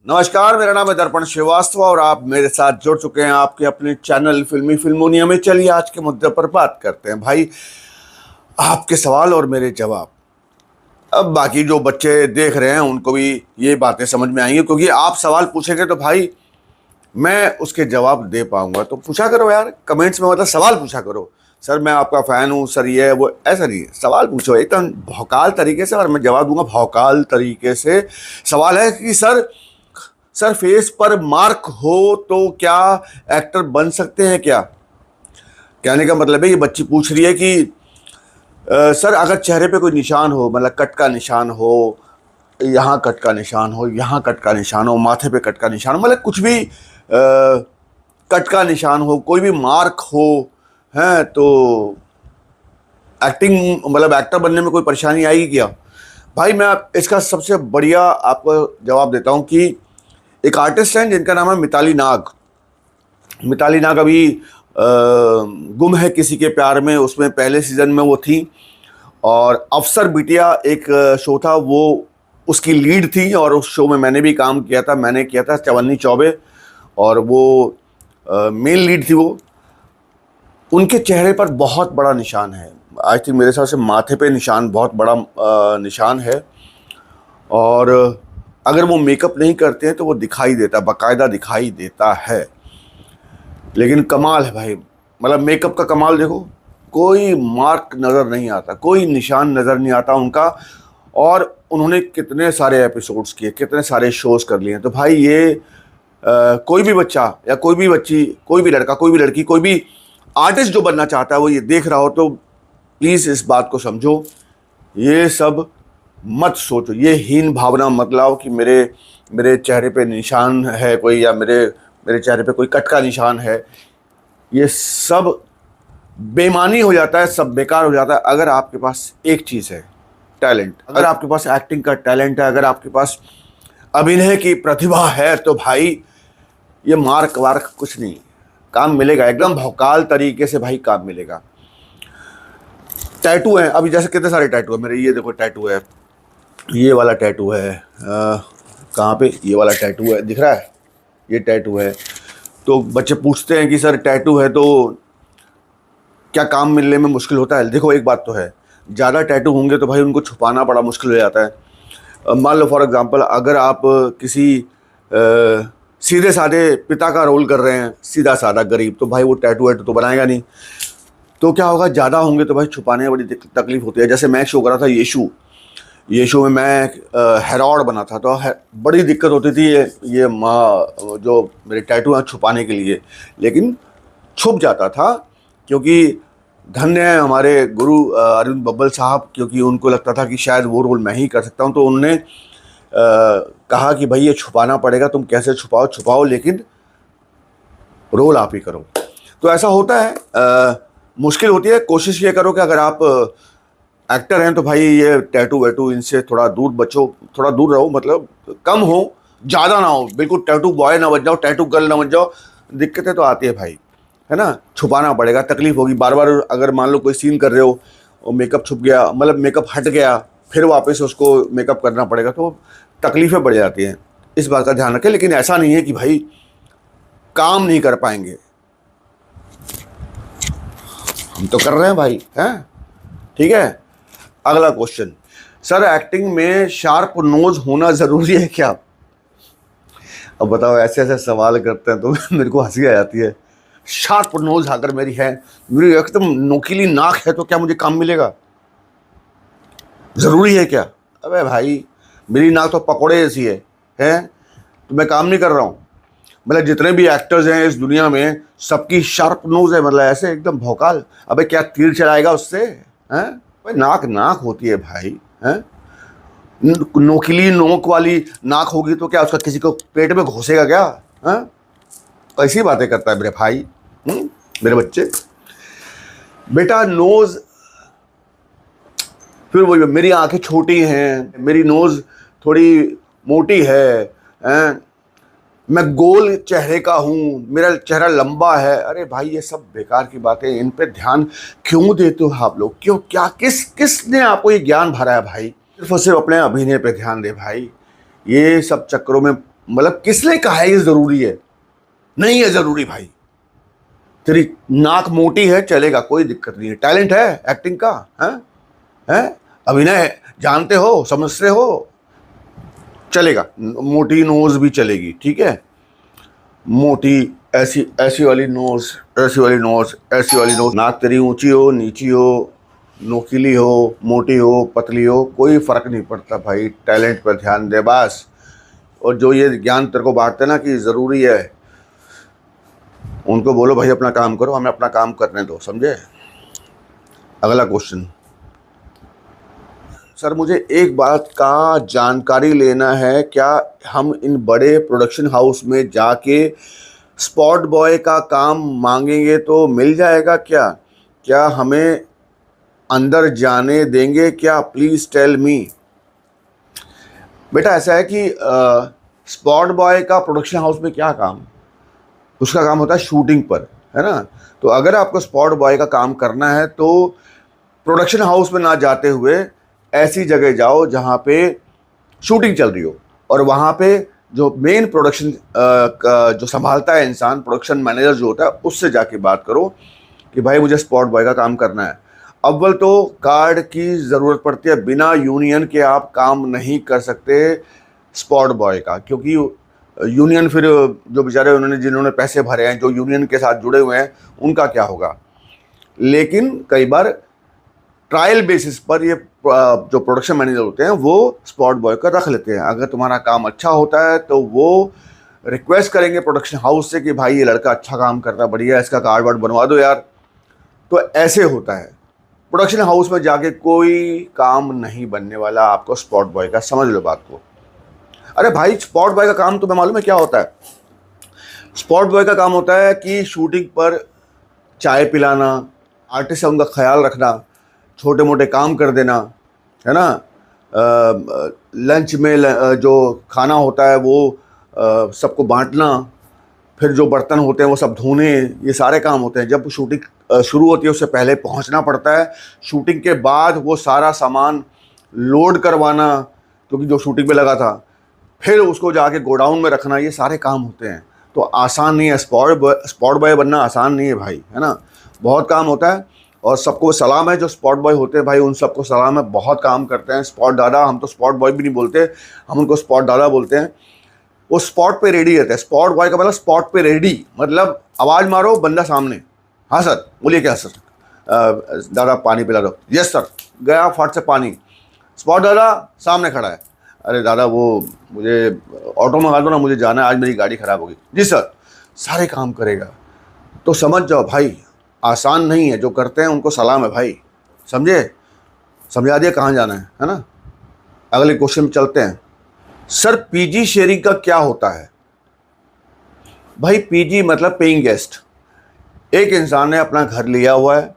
नमस्कार, मेरा नाम है दर्पण श्रीवास्तव और आप मेरे साथ जुड़ चुके हैं आपके अपने चैनल फिल्मी फिल्मोनिया में। चलिए आज के मुद्दे पर बात करते हैं भाई, आपके सवाल और मेरे जवाब। अब बाकी जो बच्चे देख रहे हैं उनको भी ये बातें समझ में आएंगी, क्योंकि आप सवाल पूछेंगे तो भाई मैं उसके जवाब दे पाऊंगा। तो पूछा करो यार कमेंट्स में, मतलब सवाल पूछा करो। सर मैं आपका फ़ैन हूँ सर, ये वो ऐसा नहीं है, सवाल पूछो एकदम भौकाल तरीके से और मैं जवाब दूंगा भौकाल तरीके से। सवाल है कि सर फेस पर मार्क हो तो क्या एक्टर बन सकते हैं क्या? कहने का मतलब है ये बच्ची पूछ रही है कि सर अगर चेहरे पे कोई निशान हो, मतलब कट का निशान हो, यहाँ कट का निशान हो, यहाँ कट का निशान हो, माथे पे कट का निशान हो, मतलब कुछ भी कट का निशान हो, कोई भी मार्क हो, हैं तो एक्टिंग मतलब एक्टर बनने में कोई परेशानी आएगी क्या? भाई मैं इसका सबसे बढ़िया आपको जवाब देता हूँ कि एक आर्टिस्ट हैं जिनका नाम है मिताली नाग। मिताली नाग अभी गुम है किसी के प्यार में, उसमें पहले सीजन में वो थी। और अफसर बिटिया एक शो था, वो उसकी लीड थी और उस शो में मैंने भी काम किया था। मैंने किया था चवन्नी चौबे और वो मेन लीड थी वो। उनके चेहरे पर बहुत बड़ा निशान है, आई थिंक मेरे हिसाब से माथे पे निशान, बहुत बड़ा निशान है। और अगर वो मेकअप नहीं करते हैं तो वो दिखाई देता, बाकायदा दिखाई देता है। लेकिन कमाल है भाई, मतलब मेकअप का कमाल देखो, कोई मार्क नज़र नहीं आता, कोई निशान नज़र नहीं आता उनका। और उन्होंने कितने सारे एपिसोड्स किए, कितने सारे शोज़ कर लिए हैं। तो भाई ये कोई भी बच्चा या कोई भी बच्ची, कोई भी लड़का, कोई भी लड़की, कोई भी आर्टिस्ट जो बनना चाहता है वो ये देख रहा हो तो प्लीज़ इस बात को समझो, ये सब मत सोचो, ये हीन भावना मत लाओ कि मेरे चेहरे पे निशान है कोई, या मेरे चेहरे पे कोई कट का निशान है। ये सब बेईमानी हो जाता है, सब बेकार हो जाता है अगर आपके पास एक चीज़ है, टैलेंट। अगर आपके पास एक्टिंग का टैलेंट है, अगर आपके पास अभिनय की प्रतिभा है तो भाई ये मार्क वार्क कुछ नहीं, काम मिलेगा एकदम भौकाल तरीके से भाई, काम मिलेगा। टैटू है अभी, जैसे कितने सारे टैटू है मेरे, ये देखो टैटू है, ये वाला टैटू है, कहाँ पे, ये वाला टैटू है, दिख रहा है, ये टैटू है। तो बच्चे पूछते हैं कि सर टैटू है तो क्या काम मिलने में मुश्किल होता है? देखो एक बात तो है, ज़्यादा टैटू होंगे तो भाई उनको छुपाना बड़ा मुश्किल हो जाता है। मान लो फॉर एग्जांपल, अगर आप किसी सीधे साधे पिता का रोल कर रहे हैं, सीधा साधा गरीब, तो भाई वो टैटू वैटू तो बनाएगा नहीं। तो क्या होगा, ज़्यादा होंगे तो भाई छुपाने में बड़ी तकलीफ होती है। जैसे मैं शो करा था यीशु में मैं हेरोड बना था, तो बड़ी दिक्कत होती थी ये माँ जो मेरे टैटू हैं छुपाने के लिए, लेकिन छुप जाता था। क्योंकि धन्य है हमारे गुरु अरविंद बब्बल साहब, क्योंकि उनको लगता था कि शायद वो रोल मैं ही कर सकता हूँ, तो उन्होंने कहा कि भाई ये छुपाना पड़ेगा, तुम कैसे छुपाओ लेकिन रोल आप ही करो। तो ऐसा होता है, मुश्किल होती है। कोशिश ये करो कि अगर आप एक्टर हैं तो भाई ये टैटू वैटू इनसे थोड़ा दूर बचो, थोड़ा दूर रहो, मतलब कम हो, ज़्यादा ना हो, बिल्कुल टैटू बॉय ना बन जाओ, टैटू गर्ल ना बन जाओ। दिक्कतें तो आती है भाई, है ना, छुपाना पड़ेगा, तकलीफ होगी बार बार। अगर मान लो कोई सीन कर रहे हो और मेकअप छुप गया, मतलब मेकअप हट गया, फिर वापस उसको मेकअप करना पड़ेगा, तो तकलीफ़ें बढ़ जाती हैं। इस बात का ध्यान रखें। लेकिन ऐसा नहीं है कि भाई काम नहीं कर पाएंगे, हम तो कर रहे हैं भाई, हैं, ठीक है। अगला क्वेश्चन, सर एक्टिंग में शार्प नोज होना ज़रूरी है क्या? अब बताओ, ऐसे ऐसे सवाल करते हैं तो मेरे को हंसी आ जाती है। शार्प नोज अगर मेरी है, मेरी एकदम नोकीली नाक है, तो क्या मुझे काम मिलेगा? ज़रूरी है क्या? अबे भाई मेरी नाक तो पकौड़े जैसी है तो मैं काम नहीं कर रहा हूँ? मतलब जितने भी एक्टर्स हैं इस दुनिया में सबकी शार्प नोज है, मतलब ऐसे एकदम भौकाल। अबे क्या तीर चलाएगा उससे, हैं? भाई नाक होती है भाई, हैं? नोकीली नोक वाली नाक होगी तो क्या उसका किसी को पेट में घुसेगा क्या? हैं? ऐसी बातें करता है मेरे भाई, मेरे बच्चे। बेटा नोज, फिर वो मेरी आंखें छोटी हैं, मेरी नोज थोड़ी मोटी है, मैं गोल चेहरे का हूँ, मेरा चेहरा लंबा है। अरे भाई ये सब बेकार की बातें, इन पे ध्यान क्यों देते हो आप लोग? क्यों, क्या, किसने आपको ये ज्ञान भरा है भाई? सिर्फ और सिर्फ अपने अभिनय पे ध्यान दे भाई। ये सब चक्करों में मतलब किसने कहा है ये ज़रूरी है? नहीं है ज़रूरी भाई। तेरी नाक मोटी है चलेगा, कोई दिक्कत नहीं है। टैलेंट है एक्टिंग का, है अभिनय जानते हो, समझते हो, चलेगा। मोटी नोज भी चलेगी, ठीक है। मोटी ऐसी ऐसी वाली नोज, ऐसी वाली नोज, ऐसी वाली नोज। नाक तेरी ऊंची हो, नीची हो, नोकीली हो, मोटी हो, पतली हो, कोई फर्क नहीं पड़ता भाई। टैलेंट पर ध्यान दे बस। और जो ये ज्ञान तेरे को बांटते ना कि ज़रूरी है, उनको बोलो भाई अपना काम करो, हमें अपना काम करने दो, समझे। अगला क्वेश्चन। सर मुझे एक बात का जानकारी लेना है, क्या हम इन बड़े प्रोडक्शन हाउस में जाके स्पॉट बॉय का काम मांगेंगे तो मिल जाएगा क्या? क्या हमें अंदर जाने देंगे क्या? Please tell me. बेटा ऐसा है कि स्पॉट बॉय का प्रोडक्शन हाउस में क्या काम? उसका काम होता है शूटिंग पर, है ना। तो अगर आपको स्पॉट बॉय का काम करना है तो प्रोडक्शन हाउस में ना जाते हुए ऐसी जगह जाओ जहाँ पे शूटिंग चल रही हो, और वहाँ पे जो मेन प्रोडक्शन जो संभालता है इंसान, प्रोडक्शन मैनेजर जो होता है, उससे जाके बात करो कि भाई मुझे स्पॉट बॉय का काम करना है। अव्वल तो कार्ड की ज़रूरत पड़ती है, बिना यूनियन के आप काम नहीं कर सकते स्पॉट बॉय का, क्योंकि यूनियन फिर जो बेचारे उन्होंने जिन्होंने पैसे भरे हैं, जो यूनियन के साथ जुड़े हुए हैं, उनका क्या होगा। लेकिन कई बार ट्रायल बेसिस पर ये जो प्रोडक्शन मैनेजर होते हैं वो स्पॉट बॉय का रख लेते हैं। अगर तुम्हारा काम अच्छा होता है तो वो रिक्वेस्ट करेंगे प्रोडक्शन हाउस से कि भाई ये लड़का अच्छा काम करता है, बढ़िया, इसका कार्ड वार्ड बनवा दो यार। तो ऐसे होता है। प्रोडक्शन हाउस में जाके कोई काम नहीं बनने वाला आपको स्पॉट बॉय का, समझ लो बात को। अरे भाई स्पॉट बॉय का काम तुम्हें मालूम है क्या होता है? स्पॉट बॉय का काम होता है कि शूटिंग पर चाय पिलाना, आर्टिस्ट है उनका ख्याल रखना, छोटे मोटे काम कर देना, है ना। लंच में जो खाना होता है वो सबको बांटना, फिर जो बर्तन होते हैं वो सब धोने, ये सारे काम होते हैं। जब शूटिंग शुरू होती है उससे पहले पहुंचना पड़ता है। शूटिंग के बाद वो सारा सामान लोड करवाना, क्योंकि जो शूटिंग पे लगा था, फिर उसको जाके गोडाउन में रखना, ये सारे काम होते हैं। तो आसान नहीं है, स्पॉट बॉय बनना आसान नहीं है भाई, है ना। बहुत काम होता है, और सबको सलाम है जो स्पॉट बॉय होते हैं भाई, उन सबको सलाम है, बहुत काम करते हैं। स्पॉट दादा, हम तो स्पॉट बॉय भी नहीं बोलते, हम उनको स्पॉट दादा बोलते हैं। वो स्पॉट पे रेडी रहते हैं। स्पॉट बॉय का मतलब स्पॉट पे रेडी, मतलब आवाज़ मारो बंदा सामने। हाँ सर, बोलिए क्या सर? दादा पानी पिला दो। यस सर, गया फट से पानी। स्पॉट दादा सामने खड़ा है। अरे दादा वो मुझे ऑटो मंगा दो ना, मुझे जाना है, आज मेरी गाड़ी ख़राब होगी। जी सर, सारे काम करेगा। तो समझ जाओ भाई, आसान नहीं है। जो करते हैं उनको सलाम है भाई, समझे। समझा दिया कहाँ जाना है ना। अगले क्वेश्चन में चलते हैं। सर पीजी शेयरिंग का क्या होता है? भाई पीजी मतलब पेइंग गेस्ट। एक इंसान ने अपना घर लिया हुआ है,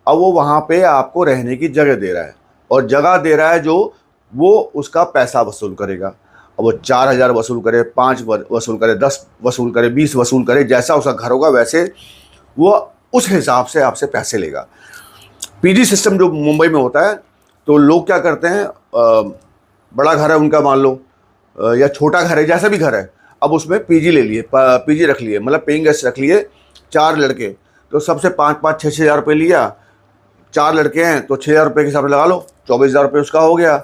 अब वो वहाँ पे आपको रहने की जगह दे रहा है, और जगह दे रहा है जो वो उसका पैसा वसूल करेगा। अब वो 4,000 वसूल करे, 5 वसूल करे, 10 वसूल करे, 20 वसूल करे, जैसा उसका घर होगा वैसे वो उस हिसाब से आपसे पैसे लेगा। पीजी सिस्टम जो मुंबई में होता है, तो लोग क्या करते हैं, बड़ा घर है उनका मान लो, या छोटा घर है, जैसा भी घर है, अब उसमें पीजी ले लिए, पीजी रख लिए, मतलब पेइंग गेस्ट रख लिए 4 लड़के। तो सबसे 5-5, 6-6 हज़ार रुपये लिया। 4 लड़के हैं तो 6,000 रुपये के हिसाब से लगा लो, 24,000 रुपये उसका हो गया।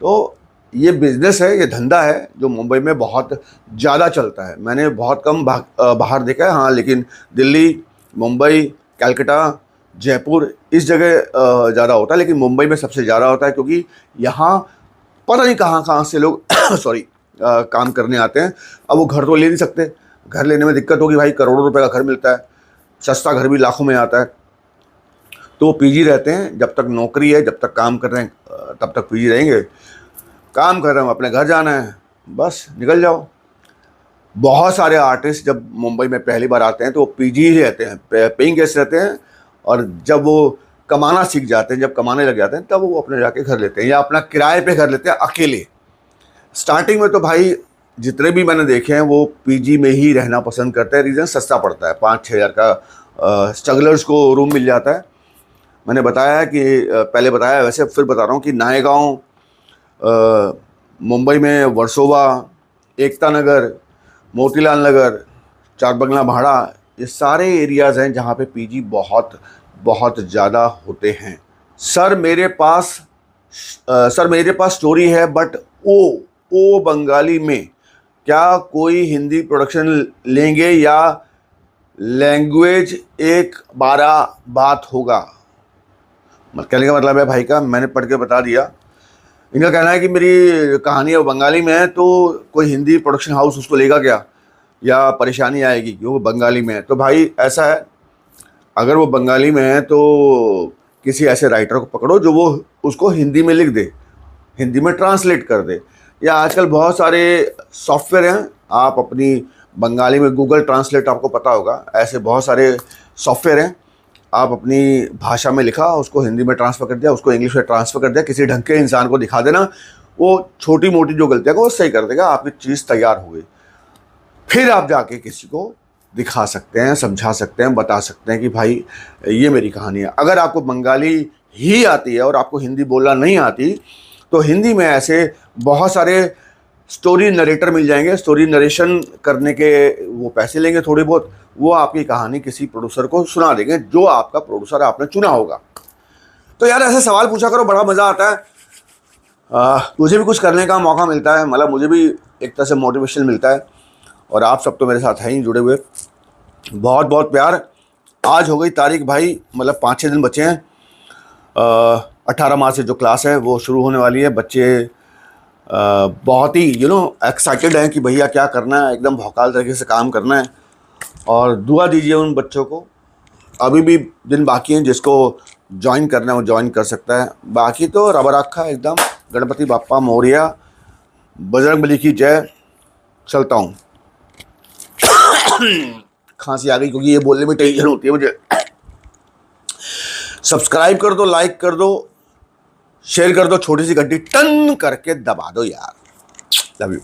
तो ये बिज़नेस है, ये धंधा है जो मुंबई में बहुत ज़्यादा चलता है। मैंने बहुत कम बाहर देखा है, हाँ, लेकिन दिल्ली, मुंबई, कलकत्ता, जयपुर, इस जगह ज़्यादा होता है, लेकिन मुंबई में सबसे ज़्यादा होता है, क्योंकि यहाँ पता नहीं कहाँ कहाँ से लोग सॉरी काम करने आते हैं। अब वो घर तो ले नहीं सकते, घर लेने में दिक्कत होगी भाई, करोड़ों रुपए का घर मिलता है, सस्ता घर भी लाखों में आता है। तो वो पीजी रहते हैं, जब तक नौकरी है, जब तक काम कर रहे हैं तब तक पीजी रहेंगे। काम कर रहे हैं, अपने घर जाना है, बस निकल जाओ। बहुत सारे आर्टिस्ट जब मुंबई में पहली बार आते हैं तो वो पीजी ही रहते हैं, पेइंग गेस्ट रहते हैं, और जब वो कमाना सीख जाते हैं, जब कमाने लग जाते हैं, तब वो अपने जाके घर लेते हैं, या अपना किराए पे घर लेते हैं अकेले। स्टार्टिंग में तो भाई जितने भी मैंने देखे हैं वो पीजी में ही रहना पसंद करते हैं। रीज़न सस्ता पड़ता है, 5-6 हज़ार का स्ट्रगलर्स को रूम मिल जाता है। मैंने बताया है कि पहले बताया, वैसे फिर बता रहा हूँ कि नायगांव, मुंबई में वर्सोवा, एकता नगर, मोतीलाल नगर, चार बंगला भाड़ा, ये सारे एरियाज़ हैं जहाँ पे पीजी बहुत बहुत ज़्यादा होते हैं। सर मेरे पास स्टोरी है, बट ओ बंगाली में क्या कोई हिंदी प्रोडक्शन लेंगे या लैंग्वेज एक 12 बात होगा? कहने का मतलब है भाई का, मैंने पढ़ के बता दिया। इनका कहना है कि मेरी कहानी है बंगाली में है, तो कोई हिंदी प्रोडक्शन हाउस उसको लेगा क्या, या परेशानी आएगी क्योंकि वो बंगाली में है? तो भाई ऐसा है, अगर वो बंगाली में है तो किसी ऐसे राइटर को पकड़ो जो वो उसको हिंदी में लिख दे, हिंदी में ट्रांसलेट कर दे। या आजकल बहुत सारे सॉफ्टवेयर हैं, आप अपनी बंगाली में गूगल ट्रांसलेट, आपको पता होगा, ऐसे बहुत सारे सॉफ्टवेयर हैं, आप अपनी भाषा में लिखा, उसको हिंदी में ट्रांसफ़र कर दिया, उसको इंग्लिश में ट्रांसफ़र कर दिया, किसी ढंग के इंसान को दिखा देना, वो छोटी मोटी जो गलतियाँ को वो सही कर देगा, आपकी चीज़ तैयार हो गई। फिर आप जाके किसी को दिखा सकते हैं, समझा सकते हैं, बता सकते हैं कि भाई ये मेरी कहानी है। अगर आपको बंगाली ही आती है और आपको हिंदी बोलना नहीं आती, तो हिंदी में ऐसे बहुत सारे स्टोरी नरेटर मिल जाएंगे, स्टोरी नरेशन करने के वो पैसे लेंगे थोड़े बहुत, वो आपकी कहानी किसी प्रोड्यूसर को सुना देंगे जो आपका प्रोड्यूसर आपने चुना होगा। तो यार ऐसे सवाल पूछा करो, बड़ा मज़ा आता है, मुझे भी कुछ करने का मौका मिलता है, मतलब मुझे भी एक तरह से मोटिवेशन मिलता है, और आप सब तो मेरे साथ हैं ही जुड़े हुए। बहुत बहुत प्यार। आज हो गई तारीख भाई, मतलब 5-6 दिन बचे हैं, 18 मार्च से जो क्लास है वो शुरू होने वाली है। बच्चे बहुत ही एक्साइटेड हैं कि भैया क्या करना है, एकदम भौकाल तरीके से काम करना है, और दुआ दीजिए उन बच्चों को। अभी भी दिन बाकी हैं, जिसको ज्वाइन करना है वो ज्वाइन कर सकता है, बाकी तो रबर रखा एकदम। गणपति बाप्पा मोरिया, बजरंग बली की जय। चलता हूँ। खांसी आ गई क्योंकि ये बोलने में टेंशन होती है मुझे। सब्सक्राइब कर दो, लाइक कर दो, शेयर कर दो, छोटी सी घंटी टन करके दबा दो यार। Love you.